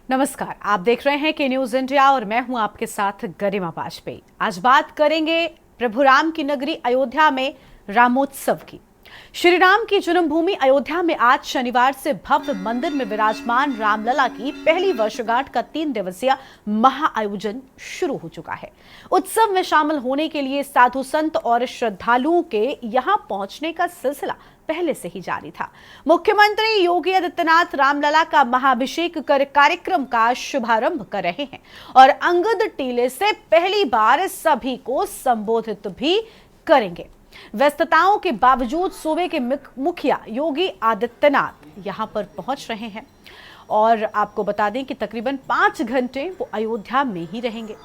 नमस्कार, आप देख रहे हैं के न्यूज इंडिया और मैं हूं आपके साथ गरिमा वाजपेयी। आज बात करेंगे प्रभु राम की नगरी अयोध्या में रामोत्सव की। श्री राम की जन्मभूमि अयोध्या में आज शनिवार से भव्य मंदिर में विराजमान रामलला की पहली वर्षगांठ का 3 दिवसीय महाआयोजन शुरू हो चुका है। उत्सव में शामिल होने के लिए साधु संत और श्रद्धालुओं के यहां पहुंचने का सिलसिला पहले से ही जारी था। मुख्यमंत्री योगी आदित्यनाथ रामलला का महाअभिषेक कर कार्यक्रम का शुभारंभ कर रहे हैं और अंगद टीले से पहली बार सभी को संबोधित भी करेंगे। व्यस्तताओं के बावजूद सूबे के मुखिया योगी आदित्यनाथ यहां पर पहुंच रहे हैं और आपको बता दें कि तकरीबन 5 घंटे वो अयोध्या में ही रहेंगे।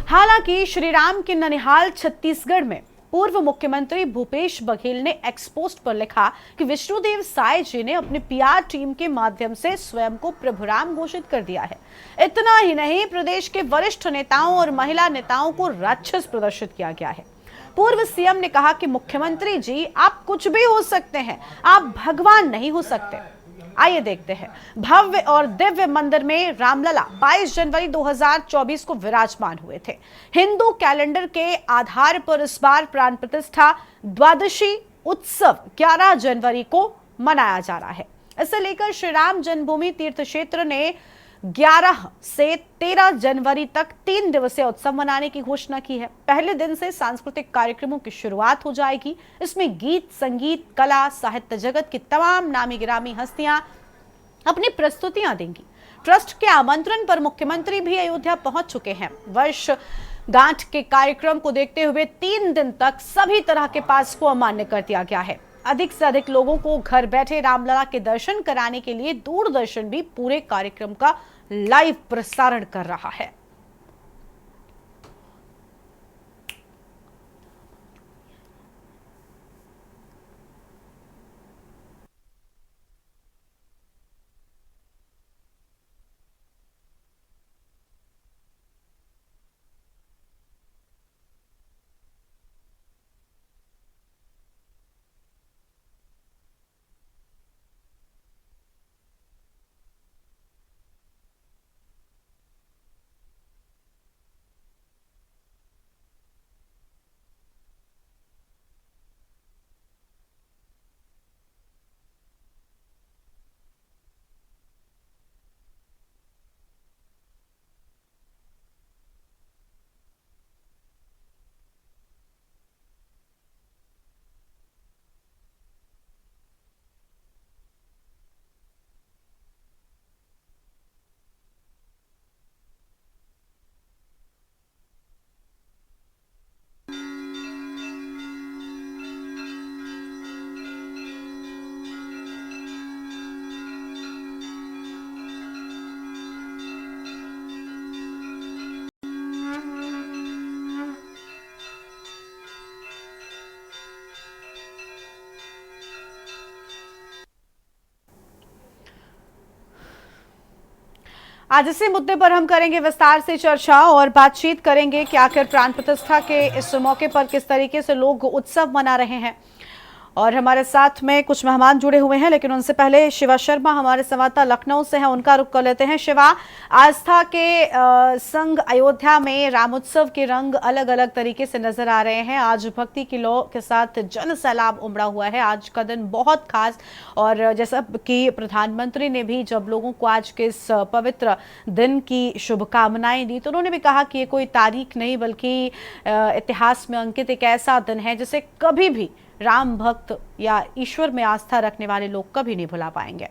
हालांकि श्री राम के ननिहाल छत्तीसगढ़ में पूर्व मुख्यमंत्री भूपेश बघेल ने एक्सपोस्ट पर लिखा कि विष्णुदेव साय जी ने अपने पीआर टीम के माध्यम से स्वयं को प्रभु राम घोषित कर दिया है। इतना ही नहीं, प्रदेश के वरिष्ठ नेताओं और महिला नेताओं को राक्षस प्रदर्शित किया गया है। पूर्व सीएम ने कहा कि मुख्यमंत्री जी, आप कुछ भी हो सकते हैं, आप भगवान नहीं हो सकते। आइए देखते हैं। भव्य और दिव्य मंदिर में रामलला 22 जनवरी 2024 को विराजमान हुए थे। हिंदू कैलेंडर के आधार पर इस बार प्राण प्रतिष्ठा द्वादशी उत्सव 11 जनवरी को मनाया जा रहा है। इसे लेकर श्री राम जन्मभूमि तीर्थ क्षेत्र ने 11 से 13 जनवरी तक 3 दिवसीय उत्सव मनाने की घोषणा की है। पहले दिन से सांस्कृतिक कार्यक्रमों की शुरुआत हो जाएगी। इसमें गीत, संगीत, कला, साहित्य जगत की तमाम नामी गिरामी हस्तियां अपनी प्रस्तुतियां देंगी। ट्रस्ट के आमंत्रण पर मुख्यमंत्री भी अयोध्या पहुंच चुके हैं। वर्षगांठ के कार्यक्रम को देखते हुए 3 दिन तक सभी तरह के पास को अमान्य कर दिया गया है। अधिक से अधिक लोगों को घर बैठे रामलला के दर्शन कराने के लिए दूरदर्शन भी पूरे कार्यक्रम का लाइव प्रसारण कर रहा है। आज इसी मुद्दे पर हम करेंगे विस्तार से चर्चा और बातचीत करेंगे कि आखिर प्राण प्रतिष्ठा के इस मौके पर किस तरीके से लोग उत्सव मना रहे हैं। और हमारे साथ में कुछ मेहमान जुड़े हुए हैं, लेकिन उनसे पहले शिवा शर्मा हमारे संवाददाता लखनऊ से हैं, उनका रुख कर लेते हैं। शिवा, आस्था के संग अयोध्या में रामोत्सव के रंग अलग अलग तरीके से नजर आ रहे हैं। आज भक्ति की लौ के साथ जन सैलाब उमड़ा हुआ है। आज का दिन बहुत खास, और जैसा कि प्रधानमंत्री ने भी जब लोगों को आज के इस पवित्र दिन की शुभकामनाएं दी, तो उन्होंने भी कहा कि ये कोई तारीख नहीं बल्कि इतिहास में अंकित एक ऐसा दिन है जिसे कभी भी राम भक्त या ईश्वर में आस्था रखने वाले लोग कभी नहीं भुला पाएंगे।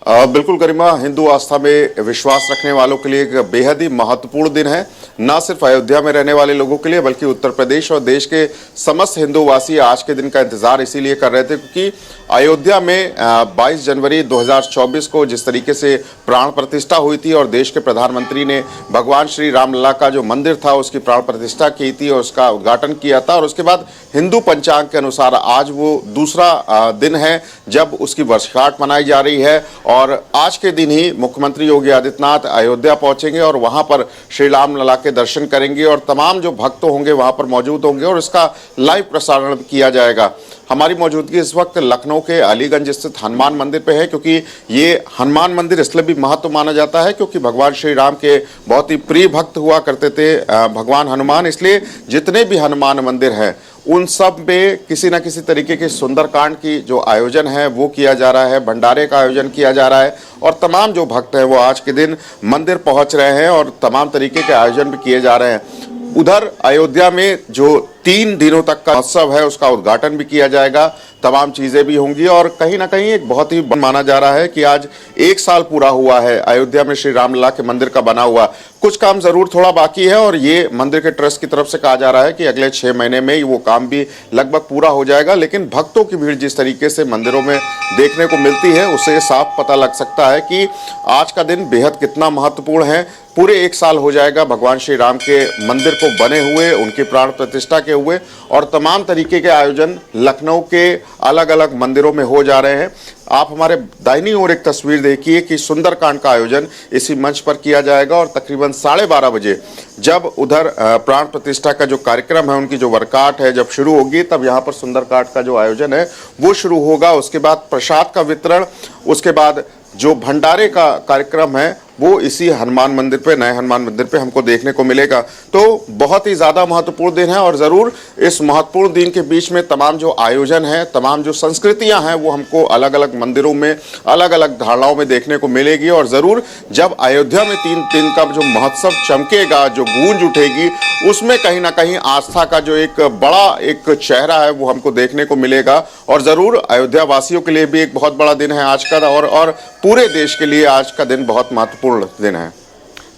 बिल्कुल गरिमा, हिंदू आस्था में विश्वास रखने वालों के लिए एक बेहद ही महत्वपूर्ण दिन है। न सिर्फ अयोध्या में रहने वाले लोगों के लिए बल्कि उत्तर प्रदेश और देश के समस्त हिंदूवासी आज के दिन का इंतजार इसीलिए कर रहे थे क्योंकि अयोध्या में 22 जनवरी 2024 को जिस तरीके से प्राण प्रतिष्ठा हुई थी और देश के प्रधानमंत्री ने भगवान श्री रामलला का जो मंदिर था उसकी प्राण प्रतिष्ठा की थी और उसका उद्घाटन किया था, और उसके बाद हिंदू पंचांग के अनुसार आज वो दूसरा दिन है जब उसकी वर्षगांठ मनाई जा रही है। और आज के दिन ही मुख्यमंत्री योगी आदित्यनाथ अयोध्या पहुंचेंगे और वहां पर श्री राम लला के दर्शन करेंगे और तमाम जो भक्त होंगे वहां पर मौजूद होंगे और इसका लाइव प्रसारण किया जाएगा। हमारी मौजूदगी इस वक्त लखनऊ के अलीगंज स्थित हनुमान मंदिर पे है, क्योंकि ये हनुमान मंदिर इसलिए भी महत्व माना जाता है क्योंकि भगवान श्री राम के बहुत ही प्रिय भक्त हुआ करते थे भगवान हनुमान। इसलिए जितने भी हनुमान मंदिर हैं उन सब में किसी न किसी तरीके के सुंदरकांड की जो आयोजन है वो किया जा रहा है, भंडारे का आयोजन किया जा रहा है और तमाम जो भक्त हैं वो आज के दिन मंदिर पहुंच रहे हैं और तमाम तरीके के आयोजन भी किए जा रहे हैं। उधर अयोध्या में जो 3 दिनों तक का उत्सव है उसका उद्घाटन भी किया जाएगा, तमाम चीजें भी होंगी और कहीं ना कहीं एक बहुत ही माना जा रहा है कि आज 1 साल पूरा हुआ है अयोध्या में श्री रामलला के मंदिर का बना हुआ। कुछ काम जरूर थोड़ा बाकी है और ये मंदिर के ट्रस्ट की तरफ से कहा जा रहा है कि अगले 6 महीने में वो काम भी लगभग पूरा हो जाएगा। लेकिन भक्तों की भीड़ जिस तरीके से मंदिरों में देखने को मिलती है उससे साफ पता लग सकता है कि आज का दिन बेहद कितना महत्वपूर्ण है। पूरे 1 साल हो जाएगा भगवान श्री राम के मंदिर को बने हुए, उनकी प्राण प्रतिष्ठा के हुए और तमाम तरीके के आयोजन लखनऊ के अलग अलग मंदिरों में हो जा रहे हैं। आप हमारे दाहिनी ओर एक तस्वीर देखिए कि सुंदरकांड का आयोजन इसी मंच पर किया जाएगा और तकरीबन 12:30 बजे जब उधर प्राण प्रतिष्ठा का जो कार्यक्रम है, उनकी जो वर्कआउट है जब शुरू होगी तब यहाँ पर सुंदरकांड का जो आयोजन है वो शुरू होगा। उसके बाद प्रसाद का वितरण, उसके बाद जो भंडारे का कार्यक्रम है वो इसी हनुमान मंदिर पे, नए हनुमान मंदिर पे हमको देखने को मिलेगा। तो बहुत ही ज़्यादा महत्वपूर्ण दिन है और ज़रूर इस महत्वपूर्ण दिन के बीच में तमाम जो आयोजन है, तमाम जो संस्कृतियां हैं वो हमको अलग अलग मंदिरों में, अलग अलग धारणाओं में देखने को मिलेगी। और ज़रूर जब अयोध्या में 3 दिन का जो महोत्सव चमकेगा, जो गूंज उठेगी, उसमें कहीं ना कहीं आस्था का जो एक बड़ा एक चेहरा है वो हमको देखने को मिलेगा। और ज़रूर अयोध्या वासियों के लिए भी एक बहुत बड़ा दिन है आज का और पूरे देश के लिए आज का दिन बहुत महत्वपूर्ण दिन है।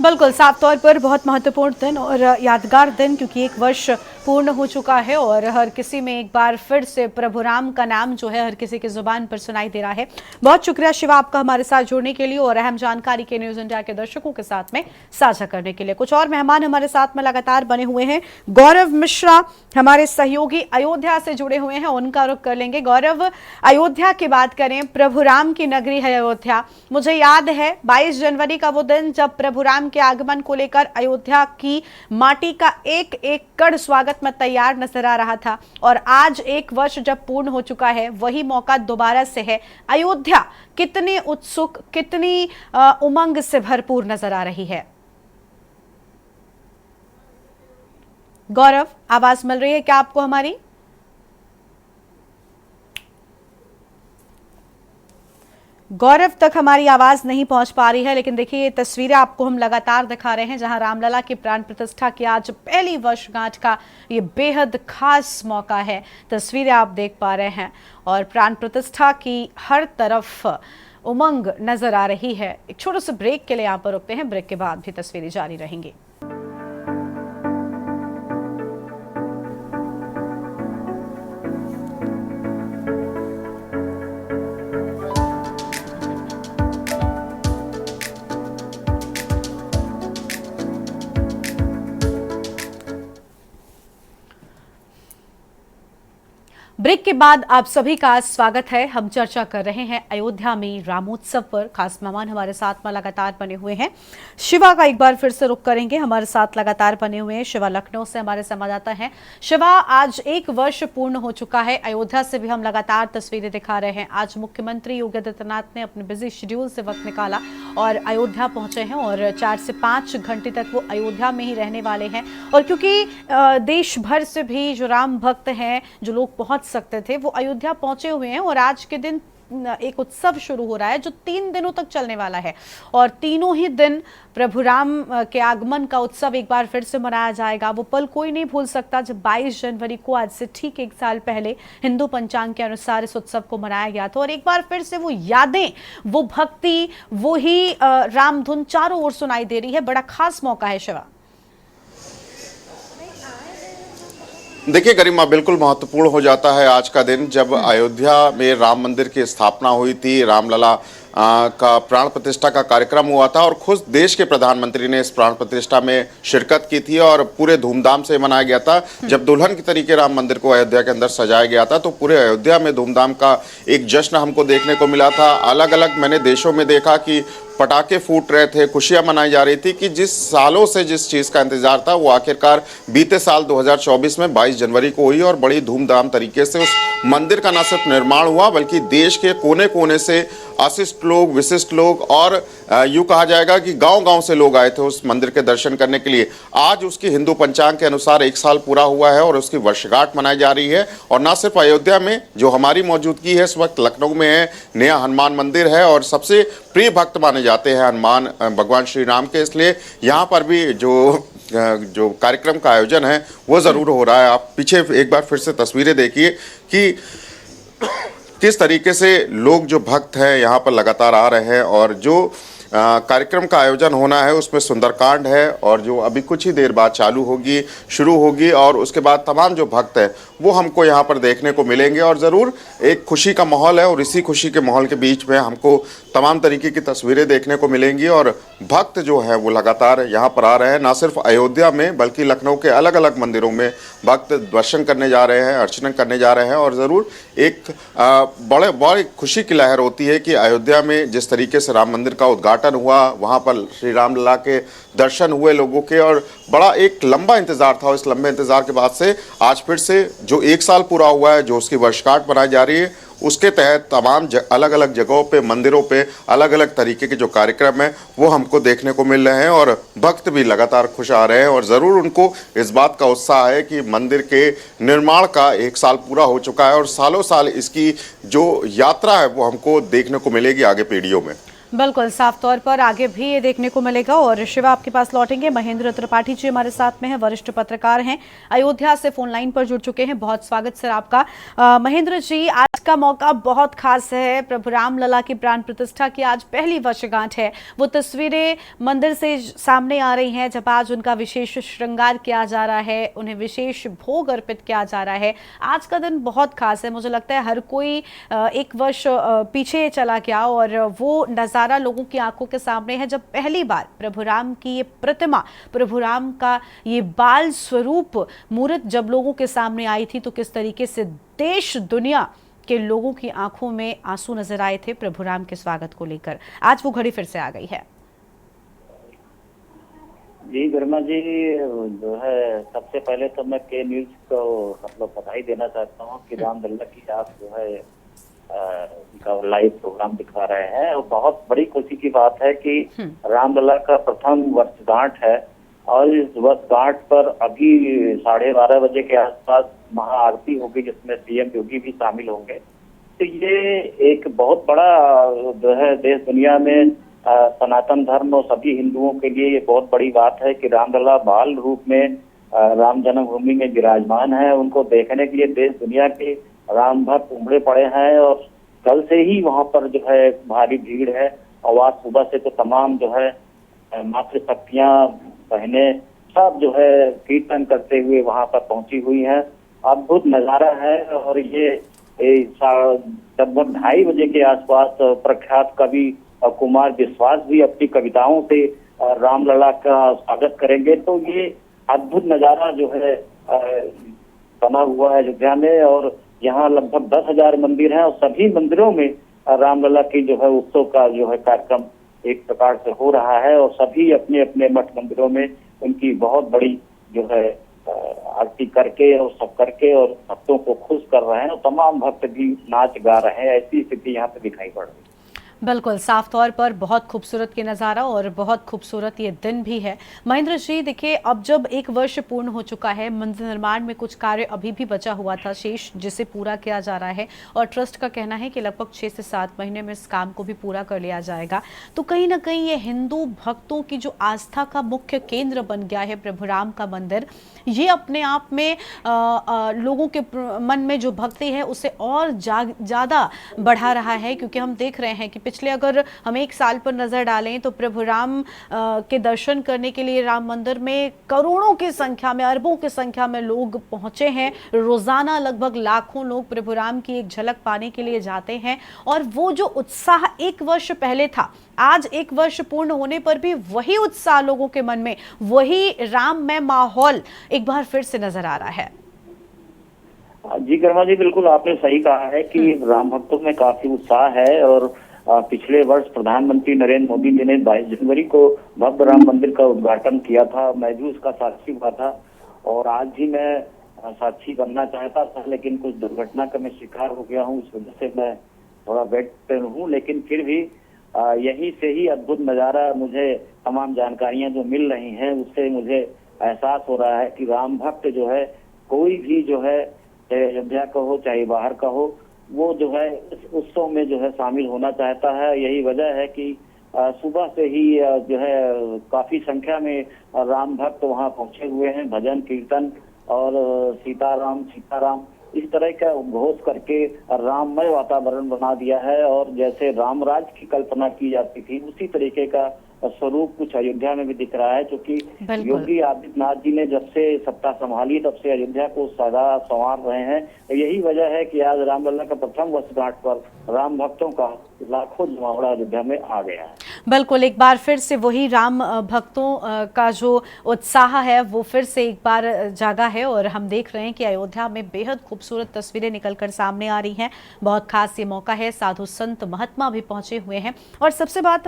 बिल्कुल, साफ तौर पर बहुत महत्वपूर्ण दिन और यादगार दिन, क्योंकि 1 वर्ष पूर्ण हो चुका है और हर किसी में एक बार फिर से प्रभु राम का नाम जो है हर किसी की जुबान पर सुनाई दे रहा है। बहुत शुक्रिया शिवा आपका हमारे साथ जुड़ने के लिए और अहम जानकारी के न्यूज इंडिया के दर्शकों के साथ में साझा करने के लिए। कुछ और मेहमान हमारे साथ में लगातार बने हुए हैं। गौरव मिश्रा हमारे सहयोगी अयोध्या से जुड़े हुए हैं, उनका रुख कर लेंगे। गौरव, अयोध्या की बात करें, प्रभु राम की नगरी है अयोध्या। मुझे याद है 22 जनवरी का वो दिन जब प्रभु राम के आगमन को लेकर अयोध्या की माटी का एक एक कण स्वागत में तैयार नजर आ रहा था और आज 1 वर्ष जब पूर्ण हो चुका है वही मौका दोबारा से है। अयोध्या कितनी उत्सुक, कितनी उमंग से भरपूर नजर आ रही है। गौरव, आवाज मिल रही है क्या आपको हमारी? गौरव तक हमारी आवाज नहीं पहुंच पा रही है, लेकिन देखिए ये तस्वीरें आपको हम लगातार दिखा रहे हैं जहां रामलला की प्राण प्रतिष्ठा की आज पहली वर्षगांठ का ये बेहद खास मौका है। तस्वीरें आप देख पा रहे हैं और प्राण प्रतिष्ठा की हर तरफ उमंग नजर आ रही है। एक छोटे से ब्रेक के लिए यहाँ पर रुकते हैं, ब्रेक के बाद भी तस्वीरें जारी रहेंगी। ब्रेक के बाद आप सभी का स्वागत है। हम चर्चा कर रहे हैं अयोध्या में रामोत्सव पर। खास मेहमान हमारे साथ में लगातार बने हुए हैं। शिवा का एक बार फिर से रुख करेंगे, हमारे साथ लगातार बने हुए हैं। शिवा लखनऊ से हमारे संवाददाता हैं। शिवा, आज 1 वर्ष पूर्ण हो चुका है। अयोध्या से भी हम लगातार तस्वीरें दिखा रहे हैं। आज मुख्यमंत्री योगी आदित्यनाथ ने अपने बिजी शेड्यूल से वक्त निकाला और अयोध्या पहुंचे हैं और 4 से 5 घंटे तक वो अयोध्या में ही रहने वाले हैं। और क्योंकि देश भर से भी जो राम भक्त हैं, जो लोग पहुंच सकते थे, वो अयोध्या पहुंचे हुए हैं और आज के दिन एक उत्सव शुरू हो रहा है जो 3 दिनों तक चलने वाला है और तीनों ही दिन प्रभु राम के आगमन का उत्सव एक बार फिर से मनाया जाएगा। वो पल कोई नहीं भूल सकता जब 22 जनवरी को, आज से ठीक 1 साल पहले, हिंदू पंचांग के अनुसार इस उत्सव को मनाया गया था। और एक बार फिर से वो यादें, वो भक्ति, वो ही राम धुन चारों ओर सुनाई दे रही है। बड़ा खास मौका है शिवा। देखिए गरिमा, बिल्कुल महत्वपूर्ण हो जाता है आज का दिन जब अयोध्या में राम मंदिर की स्थापना हुई थी। रामलला का प्राण प्रतिष्ठा का कार्यक्रम हुआ था और खुद देश के प्रधानमंत्री ने इस प्राण प्रतिष्ठा में शिरकत की थी और पूरे धूमधाम से मनाया गया था। जब दुल्हन की तरीके राम मंदिर को अयोध्या के अंदर सजाया गया था तो पूरे अयोध्या में धूमधाम का एक जश्न हमको देखने को मिला था। अलग अलग मैंने देशों में देखा कि पटाखे फूट रहे थे, खुशियां मनाई जा रही थी कि जिस सालों से जिस चीज़ का इंतजार था वो आखिरकार बीते साल 2024 में 22 जनवरी को हुई और बड़ी धूमधाम तरीके से उस मंदिर का न सिर्फ निर्माण हुआ बल्कि देश के कोने कोने से अशिष्ट लोग, विशिष्ट लोग और यूँ कहा जाएगा कि गांव-गांव से लोग आए थे उस मंदिर के दर्शन करने के लिए। आज उसकी हिंदू पंचांग के अनुसार 1 साल पूरा हुआ है और उसकी वर्षगांठ मनाई जा रही है। और न सिर्फ अयोध्या में जो हमारी मौजूदगी है इस वक्त लखनऊ में है, नया हनुमान मंदिर है और सबसे प्रिय भक्त माने जाते हैं हनुमान भगवान श्री राम के, इसलिए यहाँ पर भी जो कार्यक्रम का आयोजन है वो ज़रूर हो रहा है। आप पीछे एक बार फिर से तस्वीरें देखिए कि किस तरीके से लोग जो भक्त हैं यहाँ पर लगातार आ रहे हैं और जो कार्यक्रम का आयोजन होना है उसमें सुंदरकांड है और जो अभी कुछ ही देर बाद चालू होगी, शुरू होगी और उसके बाद तमाम जो भक्त हैं वो हमको यहाँ पर देखने को मिलेंगे और ज़रूर एक खुशी का माहौल है और इसी खुशी के माहौल के बीच में हमको तमाम तरीके की तस्वीरें देखने को मिलेंगी और भक्त जो है वो लगातार यहाँ पर आ रहे हैं। ना सिर्फ अयोध्या में बल्कि लखनऊ के अलग अलग मंदिरों में भक्त दर्शन करने जा रहे हैं, अर्चना करने जा रहे हैं और ज़रूर एक बड़ी खुशी की लहर होती है कि अयोध्या में जिस तरीके से राम मंदिर का उद्घाटन हुआ, वहाँ पर श्री राम लला के दर्शन हुए लोगों के और बड़ा एक लंबा इंतजार था और इस लंबे इंतजार के बाद से आज फिर से जो 1 साल पूरा हुआ है, जो उसकी वर्षगांठ मनाई जा रही है, उसके तहत तमाम अलग अलग जगहों पे, मंदिरों पे अलग अलग तरीके के जो कार्यक्रम हैं वो हमको देखने को मिल रहे हैं और भक्त भी लगातार खुश आ रहे हैं और ज़रूर उनको इस बात का उत्साह है कि मंदिर के निर्माण का 1 साल पूरा हो चुका है और सालों साल इसकी जो यात्रा है वो हमको देखने को मिलेगी आगे पीढ़ियों में। बिल्कुल, साफ तौर पर आगे भी ये देखने को मिलेगा। और शिवा, आपके पास लौटेंगे। महेंद्र त्रिपाठी जी हमारे साथ में हैं, वरिष्ठ पत्रकार हैं, अयोध्या से फोन लाइन पर जुड़ चुके हैं। बहुत स्वागत सर आपका। महेंद्र जी, आज का मौका बहुत खास है, प्रभु राम लला की प्राण प्रतिष्ठा की आज पहली वर्षगांठ है। वो तस्वीरें मंदिर से सामने आ रही हैं जब आज उनका विशेष श्रृंगार किया जा रहा है, उन्हें विशेष भोग अर्पित किया जा रहा है। आज का दिन बहुत खास है, मुझे लगता है हर कोई 1 वर्ष पीछे चला गया और वो नजारा लोगों की आंखों के सामने है जब पहली बार प्रभु राम की ये प्रतिमा, प्रभु राम का ये बाल स्वरूप मूर्त जब लोगों के सामने आई थी तो किस तरीके से देश दुनिया के लोगों की आंखों में आंसू नजर आए थे प्रभु राम के स्वागत को लेकर। आज वो घड़ी फिर से आ गई है। जी गर्मा जी, जो है सबसे पहले तो मैं के न्यूज को मतलब बधाई देना चाहता हूँ कि राम लला की आप जो है उनका लाइव प्रोग्राम दिखा रहे हैं और बहुत बड़ी खुशी की बात है कि रामलला का प्रथम वर्षगांठ है और इस वर्षगांठ पर अभी 12:30 बजे के आसपास महाआरती होगी जिसमें सीएम योगी भी शामिल होंगे। तो ये एक बहुत बड़ा जो है देश दुनिया में सनातन धर्म और सभी हिंदुओं के लिए ये बहुत बड़ी बात है कि रामलला बाल रूप में राम जन्मभूमि में विराजमान है। उनको देखने के लिए देश दुनिया के राम भक्त उमड़े पड़े हैं और कल से ही वहां पर जो है भारी भीड़ है और आज सुबह से तो तमाम जो है मातृशक्तियां, बहनें सब जो है कीर्तन करते हुए वहां पर पहुंची हुई हैं। अद्भुत नजारा है और ये लगभग 2:30 बजे के आसपास प्रख्यात कवि कुमार विश्वास भी अपनी कविताओं से रामलला का स्वागत करेंगे। तो ये अद्भुत नजारा जो है बना हुआ है अयोध्या में और यहाँ लगभग 10,000 मंदिर हैं और सभी मंदिरों में रामलला की जो है उत्सव का जो है कार्यक्रम एक प्रकार से हो रहा है और सभी अपने अपने मठ मंदिरों में उनकी बहुत बड़ी जो है आरती करके और सब करके और भक्तों को खुश कर रहे हैं और तमाम भक्त भी नाच गा रहे हैं। ऐसी स्थिति यहाँ पे दिखाई पड़ रही है। बिल्कुल, साफ तौर पर बहुत खूबसूरत ये नज़ारा और बहुत खूबसूरत ये दिन भी है। महेंद्र जी, देखिए अब जब 1 वर्ष पूर्ण हो चुका है, मंदिर निर्माण में कुछ कार्य अभी भी बचा हुआ था शेष, जिसे पूरा किया जा रहा है और ट्रस्ट का कहना है कि लगभग 6 से 7 महीने में इस काम को भी पूरा कर लिया जाएगा। तो कहीं ना कहीं ये हिंदू भक्तों की जो आस्था का मुख्य केंद्र बन गया है प्रभु राम का मंदिर, ये अपने आप में लोगों के मन में जो भक्ति है उसे और ज़्यादा बढ़ा रहा है, क्योंकि हम देख रहे हैं कि पिछले अगर हम एक साल पर नजर डालें तो प्रभु राम के दर्शन करने के लिए राम मंदिर में करोड़ों की संख्या में, अरबों की संख्या में लोग पहुंचे हैं। रोजाना लगभग लाखों लोग प्रभु राम की एक झलक पाने के लिए जाते हैं और वो जो उत्साह एक वर्ष पहले था, आज एक वर्ष पूर्ण होने पर भी वही उत्साह लोगों के मन में, वही राममय माहौल एक बार फिर से नजर आ रहा है। जी गर्मा जी, बिल्कुल आपने सही कहा है कि राम भक्तों में काफी उत्साह है। और पिछले वर्ष प्रधानमंत्री नरेंद्र मोदी जी ने 22 जनवरी को भव्य राम मंदिर का उद्घाटन किया था। मैं भी उसका साक्षी हुआ था और आज भी मैं साक्षी बनना चाहता था, लेकिन कुछ दुर्घटना का मैं शिकार हो गया हूँ, इस वजह से मैं थोड़ा बेड पे हूँ। लेकिन फिर भी यहीं से ही अद्भुत नजारा, मुझे तमाम जानकारियां जो मिल रही हैं उससे मुझे एहसास हो रहा है कि राम भक्त जो है, कोई भी जो है, अयोध्या का हो चाहे बाहर का हो, वो जो है इस उत्सव में जो है शामिल होना चाहता है। यही वजह है कि सुबह से ही जो है काफी संख्या में राम भक्त वहां पहुंचे हुए हैं। भजन कीर्तन और सीताराम सीताराम इस तरह का उद्घोष करके राममय वातावरण बना दिया है। और जैसे रामराज की कल्पना की जाती थी, उसी तरीके का स्वरूप कुछ अयोध्या में भी दिख रहा है। क्योंकि योगी आदित्यनाथ जी ने जब से सत्ता संभाली तब से अयोध्या को सदा संवार रहे हैं। यही वजह है कि आज रामलला का प्रथम वर्षगांठ पर राम भक्तों का लाखों जमावड़ा अयोध्या में आ गया है। बिल्कुल, एक बार फिर से वही राम भक्तों का जो उत्साह है वो फिर से एक बार जागा है और हम देख रहे हैं कि अयोध्या में बेहद खूबसूरत तस्वीरें निकलकर सामने आ रही हैं। बहुत खास ये मौका है, साधु संत महात्मा भी पहुंचे हुए हैं। और सबसे बात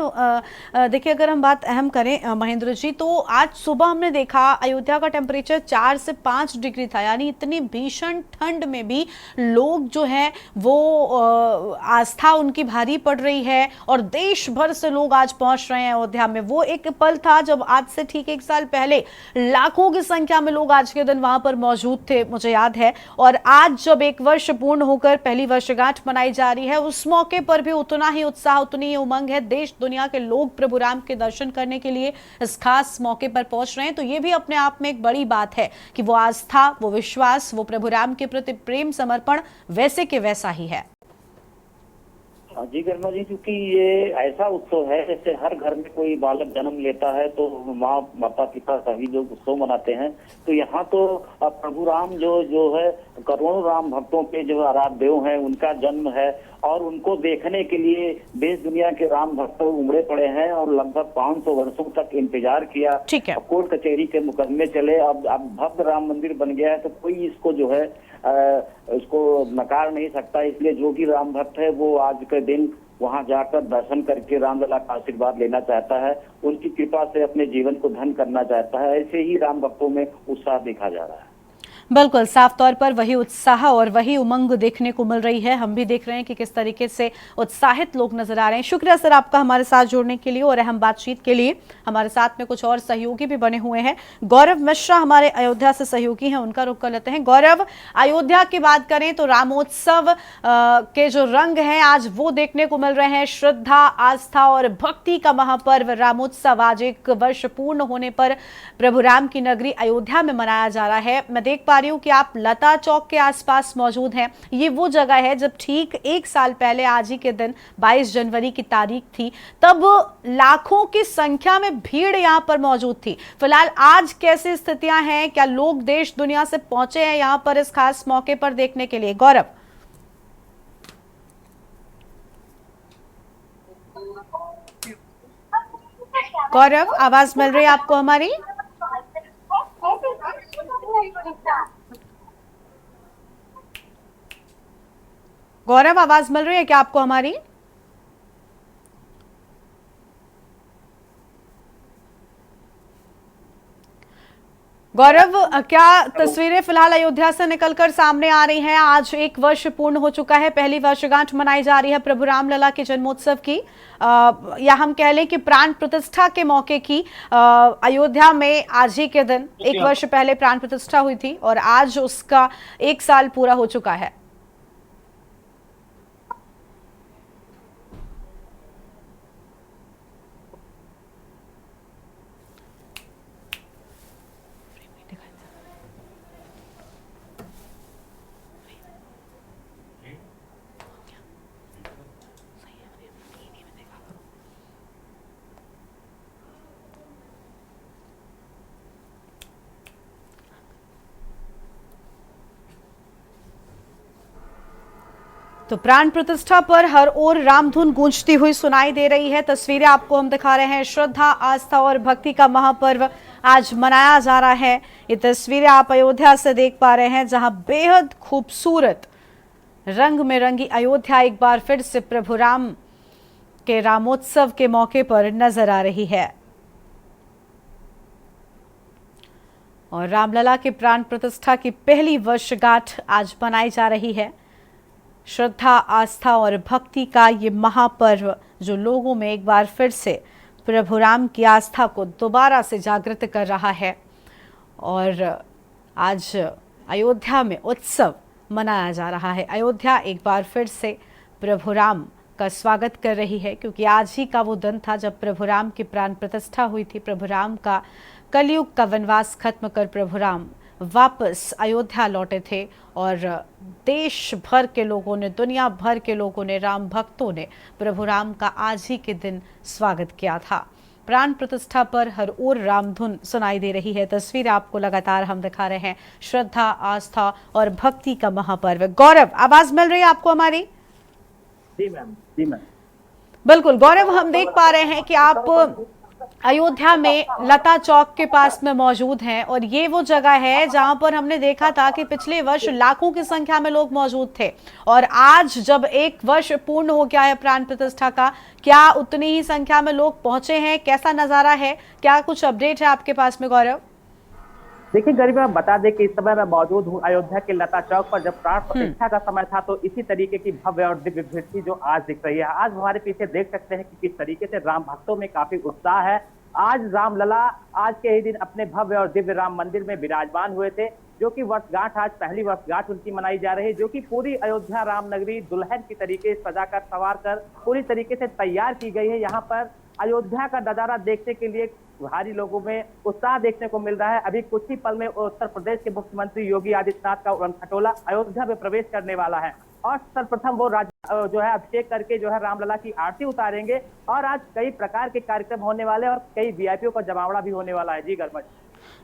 देखिए, अगर हम बात अहम करें महेंद्र जी, तो आज सुबह हमने देखा अयोध्या का टेम्परेचर 4 से 5 डिग्री था, यानी इतनी भीषण ठंड में भी लोग जो है वो आस्था उनकी भारी पड़ रही है और देश भर से लोग आज पहुंच रहे हैं अयोध्या में। वो एक पल था जब आज से ठीक एक साल पहले लाखों की संख्या में लोग आज के दिन वहां पर मौजूद थे, मुझे याद है। और आज जब एक वर्ष पूर्ण होकर पहली वर्षगांठ मनाई जा रही है, उस मौके पर भी उतना ही उत्साह, उतनी ही उमंग है। देश दुनिया के लोग प्रभु राम के दर्शन करने के लिए इस खास मौके पर पहुंच रहे हैं। तो ये भी अपने आप में एक बड़ी बात है कि वो आस्था, वो विश्वास, वो प्रभु राम के प्रति प्रेम समर्पण वैसे के वैसा ही है। जी गर्मा जी, क्योंकि ये ऐसा उत्सव है जैसे हर घर में कोई बालक जन्म लेता है तो माँ माता पिता सभी लोग उत्सव मनाते हैं। तो यहाँ तो प्रभु राम जो है करोड़ों राम भक्तों के जो आराध्य देव हैं, उनका जन्म है और उनको देखने के लिए देश दुनिया के राम भक्त उमड़े पड़े हैं और लगभग 500 वर्षों तक इंतजार किया। कोर्ट कचहरी के मुकदमे चले, अब भव्य राम मंदिर बन गया है तो कोई इसको जो है इसको नकार नहीं सकता। इसलिए जो भी राम भक्त है वो आज के दिन वहां जाकर दर्शन करके रामलला का आशीर्वाद लेना चाहता है, उनकी कृपा से अपने जीवन को धन्य करना चाहता है। ऐसे ही राम भक्तों में उत्साह देखा जा रहा है। बिल्कुल, साफ तौर पर वही उत्साह और वही उमंग देखने को मिल रही है। हम भी देख रहे हैं कि किस तरीके से उत्साहित लोग नजर आ रहे हैं। शुक्रिया सर आपका हमारे साथ जुड़ने के लिए और अहम बातचीत के लिए। हमारे साथ में कुछ और सहयोगी भी बने हुए हैं। गौरव मिश्रा हमारे अयोध्या से सहयोगी हैं, उनका रुख कर लेते हैं। गौरव, अयोध्या की बात करें तो रामोत्सव के जो रंग हैं आज वो देखने को मिल रहे हैं। श्रद्धा, आस्था और भक्ति का महापर्व रामोत्सव आज एक वर्ष पूर्ण होने पर प्रभु राम की नगरी अयोध्या में मनाया जा रहा है। मैं देख पा रही हूं कि आप लता चौक के आसपास मौजूद हैं। ये वो जगह है जब ठीक एक साल पहले आज ही के दिन 22 जनवरी की तारीख थी, तब लाखों की संख्या में भीड़ यहां पर मौजूद थी। फिलहाल आज कैसी स्थितियां हैं? क्या लोग देश दुनिया से पहुंचे हैं यहां पर इस खास मौके पर देखने के लिए? गौरव, आवाज मिल रही है आपको हमारी? गौरव, आवाज मिल रही है क्या आपको हमारी? गौरव, क्या तस्वीरें फिलहाल अयोध्या से निकलकर सामने आ रही हैं? आज एक वर्ष पूर्ण हो चुका है, पहली वर्षगांठ मनाई जा रही है प्रभु रामलला के जन्मोत्सव की, या हम कह लें कि प्राण प्रतिष्ठा के मौके की। अयोध्या में आज ही के दिन एक वर्ष पहले प्राण प्रतिष्ठा हुई थी और आज उसका एक साल पूरा हो चुका है। तो प्राण प्रतिष्ठा पर हर ओर रामधुन गूंजती हुई सुनाई दे रही है। तस्वीरें आपको हम दिखा रहे हैं। श्रद्धा, आस्था और भक्ति का महापर्व आज मनाया जा रहा है। ये तस्वीरें आप अयोध्या से देख पा रहे हैं, जहां बेहद खूबसूरत रंग में रंगी अयोध्या एक बार फिर से प्रभु राम के रामोत्सव के मौके पर नजर आ रही है। और रामलला के प्राण प्रतिष्ठा की पहली वर्षगांठ आज मनाई जा रही है। श्रद्धा, आस्था और भक्ति का ये महापर्व जो लोगों में एक बार फिर से प्रभु राम की आस्था को दोबारा से जागृत कर रहा है। और आज अयोध्या में उत्सव मनाया जा रहा है। अयोध्या एक बार फिर से प्रभु राम का स्वागत कर रही है, क्योंकि आज ही का वो दिन था जब प्रभु राम की प्राण प्रतिष्ठा हुई थी। प्रभु राम का कलयुग का वनवास खत्म कर प्रभु राम वापस अयोध्या लौटे थे। और देश भर के लोगों ने, दुनिया भर के लोगों ने, राम भक्तों ने प्रभु राम का आज ही के दिन स्वागत किया था। प्राण प्रतिष्ठा पर हर ओर रामधुन सुनाई दे रही है। तस्वीर आपको लगातार हम दिखा रहे हैं। श्रद्धा, आस्था और भक्ति का महापर्व। गौरव, आवाज मिल रही है आपको हमारी? जी मैम, जी मैम। बिल्कुल गौरव, हम देख पा रहे हैं कि आप अयोध्या में लता चौक के पास में मौजूद हैं। और ये वो जगह है जहां पर हमने देखा था कि पिछले वर्ष लाखों की संख्या में लोग मौजूद थे। और आज जब एक वर्ष पूर्ण हो गया है प्राण प्रतिष्ठा का, क्या उतनी ही संख्या में लोग पहुंचे हैं? कैसा नजारा है? क्या कुछ अपडेट है आपके पास में गौरव? देखिए गरिमा, बता दें कि इस समय मैं मौजूद हूँ अयोध्या के लता चौक पर। जब प्राण प्रतिष्ठा का समय था तो इसी तरीके की भव्य और दिव्य भीड़ थी जो आज दिख रही है। आज हमारे पीछे देख सकते हैं कि किस तरीके से राम भक्तों में काफी उत्साह है। आज रामलला आज के ही दिन अपने भव्य और दिव्य राम मंदिर में विराजमान हुए थे, जो कि वर्षगांठ, आज पहली वर्षगांठ उनकी मनाई जा रही है, जो कि पूरी अयोध्या राम नगरी दुल्हन की तरीके सजा कर, संवार कर पूरी तरीके से तैयार की गई है। यहाँ पर अयोध्या का नजारा देखने के लिए भारी लोगों में उत्साह देखने को मिल रहा है। अभी कुछ ही पल में उत्तर प्रदेश के मुख्यमंत्री योगी आदित्यनाथ का रणखटोला अयोध्या में प्रवेश करने वाला है। और सर्वप्रथम वो जो है अभिषेक करके जो है रामलला की आरती उतारेंगे। और आज कई प्रकार के कार्यक्रम होने वाले और कई वीआईपीओ का जमावड़ा भी होने वाला है। जी गर्मा,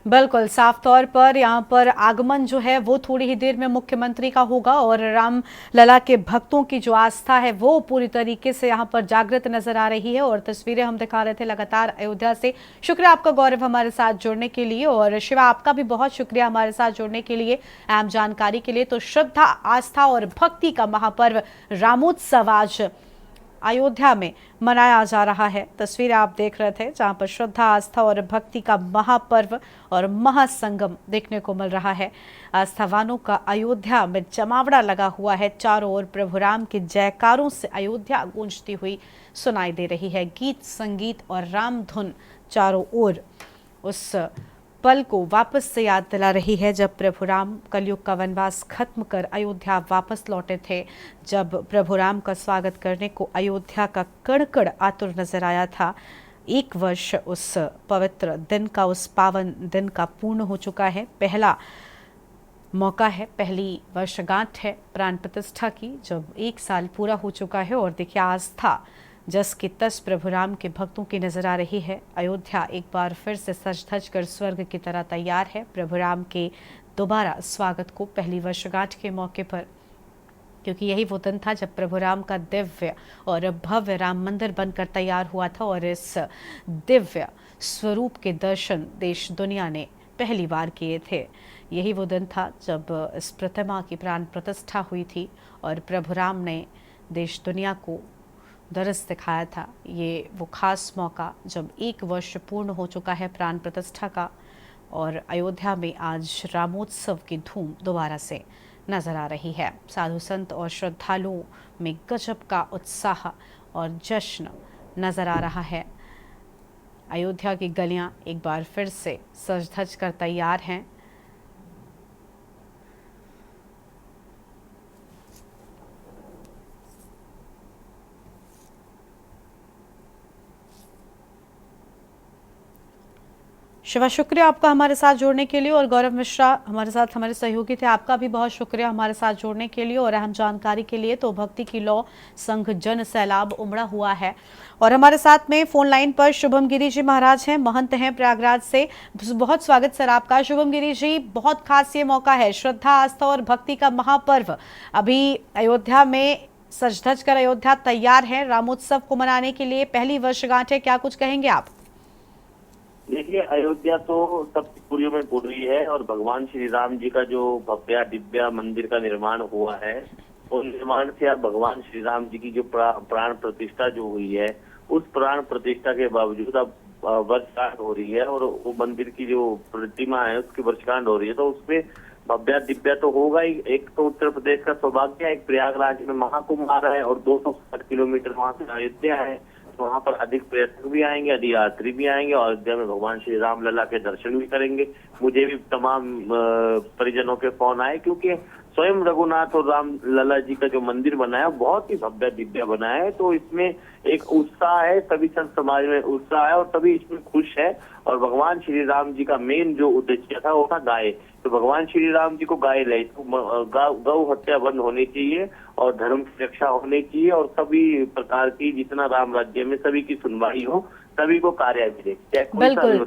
बिल्कुल, साफ तौर पर यहाँ पर आगमन जो है वो थोड़ी ही देर में मुख्यमंत्री का होगा। और राम लला के भक्तों की जो आस्था है वो पूरी तरीके से यहाँ पर जागृत नजर आ रही है। और तस्वीरें हम दिखा रहे थे लगातार अयोध्या से। शुक्रिया आपका गौरव हमारे साथ जुड़ने के लिए। और शिवा, आपका भी बहुत शुक्रिया हमारे साथ जुड़ने के लिए, अहम जानकारी के लिए। तो श्रद्धा, आस्था और भक्ति का महापर्व रामोत्सव आज अयोध्या में मनाया जा रहा है। तस्वीरें आप देख रहे थे जहां पर श्रद्धा, आस्था और भक्ति का महापर्व और महासंगम देखने को मिल रहा है। आस्थावानों का अयोध्या में जमावड़ा लगा हुआ है। चारों ओर प्रभु राम के जयकारों से अयोध्या गूंजती हुई सुनाई दे रही है। गीत, संगीत और रामधुन चारों ओर उस पल को वापस से याद दिला रही है जब प्रभु राम कलयुग का वनवास खत्म कर अयोध्या वापस लौटे थे। जब प्रभु राम का स्वागत करने को अयोध्या का कण-कण आतुर नजर आया था। एक वर्ष उस पवित्र दिन का, उस पावन दिन का पूर्ण हो चुका है। पहला मौका है, पहली वर्षगांठ है प्राण प्रतिष्ठा की, जब एक साल पूरा हो चुका है। और देखिए, आस्था जस की तस प्रभु राम के भक्तों की नजर आ रही है। अयोध्या एक बार फिर से सज धज कर स्वर्ग की तरह तैयार है प्रभु राम के दोबारा स्वागत को पहली वर्षगांठ के मौके पर, क्योंकि यही वो दिन था जब प्रभु राम का दिव्य और भव्य राम मंदिर बनकर तैयार हुआ था। और इस दिव्य स्वरूप के दर्शन देश दुनिया ने पहली बार किए थे। यही वो दिन था जब इस प्रतिमा की प्राण प्रतिष्ठा हुई थी और प्रभु राम ने देश दुनिया को दरस दिखाया था। ये वो खास मौका जब एक वर्ष पूर्ण हो चुका है प्राण प्रतिष्ठा का। और अयोध्या में आज रामोत्सव की धूम दोबारा से नजर आ रही है। साधु संत और श्रद्धालुओं में गजब का उत्साह और जश्न नजर आ रहा है। अयोध्या की गलियां एक बार फिर से सज धज कर तैयार हैं। शिवा, शुक्रिया आपका हमारे साथ जोड़ने के लिए। और गौरव मिश्रा हमारे साथ हमारे सहयोगी थे, आपका भी बहुत शुक्रिया हमारे साथ जोड़ने के लिए और अहम जानकारी के लिए। तो भक्ति की लौ संघ जन सैलाब उमड़ा हुआ है। और हमारे साथ में फोन लाइन पर शुभम गिरी जी महाराज हैं, महंत हैं प्रयागराज से। बहुत स्वागत सर आपका। शुभम गिरी जी, बहुत खास ये मौका है, श्रद्धा, आस्था और भक्ति का महापर्व अभी अयोध्या में सज धज कर अयोध्या तैयार है रामोत्सव को मनाने के लिए। पहली वर्षगांठ है, क्या कुछ कहेंगे आप? देखिए, अयोध्या तो सबकी पुरियों में पुर रही है और भगवान श्री राम जी का जो भव्य दिव्य मंदिर का निर्माण हुआ है, उस निर्माण से अब भगवान श्री राम जी की जो प्राण प्रतिष्ठा जो हुई है, उस प्राण प्रतिष्ठा के बावजूद अब वर्षगांठ हो रही है और वो मंदिर की जो प्रतिमा है उसकी वर्षगांठ हो रही है, तो उसमें भव्य दिव्य तो होगा ही। एक तो उत्तर प्रदेश का सौभाग्य है, एक प्रयागराज में महाकुंभ आ रहा है और 260 किलोमीटर वहां से अयोध्या है, तो वहां पर अधिक पर्यटक भी आएंगे, अधिक यात्री भी आएंगे और अयोध्या में भगवान श्री राम लला के दर्शन भी करेंगे। मुझे भी तमाम परिजनों के फोन आए, क्योंकि स्वयं रघुनाथ और राम लला जी का जो मंदिर बना है बहुत ही भव्य दिव्य बना है, तो इसमें एक उत्साह है, सभी संत समाज में उत्साह है और सभी इसमें खुश है। और भगवान श्री राम जी का मेन जो उद्देश्य था वो था गाय, तो भगवान श्री राम जी को गाय ले, तो गौ हत्या बंद होनी चाहिए और धर्म की रक्षा होनी चाहिए और सभी प्रकार की जितना राम राज्य में सभी की सुनवाई हो, सभी को कार्य मिले। बिल्कुल।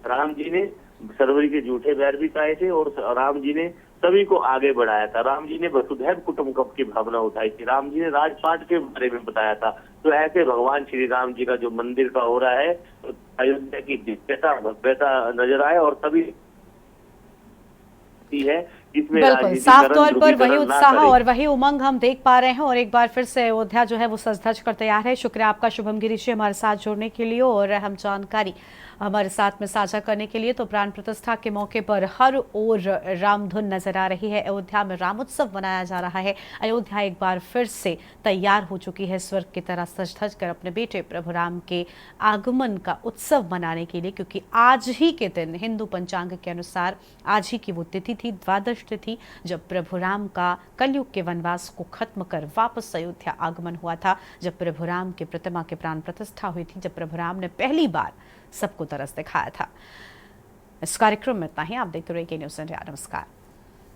राम जी ने सरवरी के झूठे बैर भी खाए थे और राम जी ने सभी को आगे बढ़ाया था। राम जी ने वसुधैव कुटुंबकम की भावना उठाई थी, राम जी ने राजपाट के बारे में बताया था। तो ऐसे भगवान श्री राम जी का जो मंदिर का हो रहा है, तो अयोध्या की दिव्यता भव्यता नजर आए और सभी है इसमें बिल्कुल, साफ तौर पर वही उत्साह और वही उमंग हम देख पा रहे हैं और एक बार फिर से अयोध्या जो है वो सज धज कर तैयार है। शुक्रिया आपका शुभम गिरी जी हमारे साथ जुड़ने के लिए और हम जानकारी हमारे साथ में साझा करने के लिए। तो प्राण प्रतिष्ठा के मौके पर हर ओर रामधुन नजर आ रही है। अयोध्या में रामोत्सव मनाया जा रहा है। अयोध्या एक बार फिर से तैयार हो चुकी है स्वर्ग की तरह सज धज कर अपने बेटे प्रभु राम के आगमन का उत्सव मनाने के लिए, क्योंकि आज ही के दिन हिंदू पंचांग के अनुसार आज ही की वो तिथि थी, द्वादश तिथि, जब प्रभु राम का कलयुग के वनवास को खत्म कर वापस अयोध्या आगमन हुआ था, जब प्रभु राम के प्रतिमा के प्राण प्रतिष्ठा हुई थी, जब प्रभु राम ने पहली बार सबको तरस दिखाया था। इस कार्यक्रम में इतना ही। आप देखते रहिए के न्यूज़ इंडिया। नमस्कार।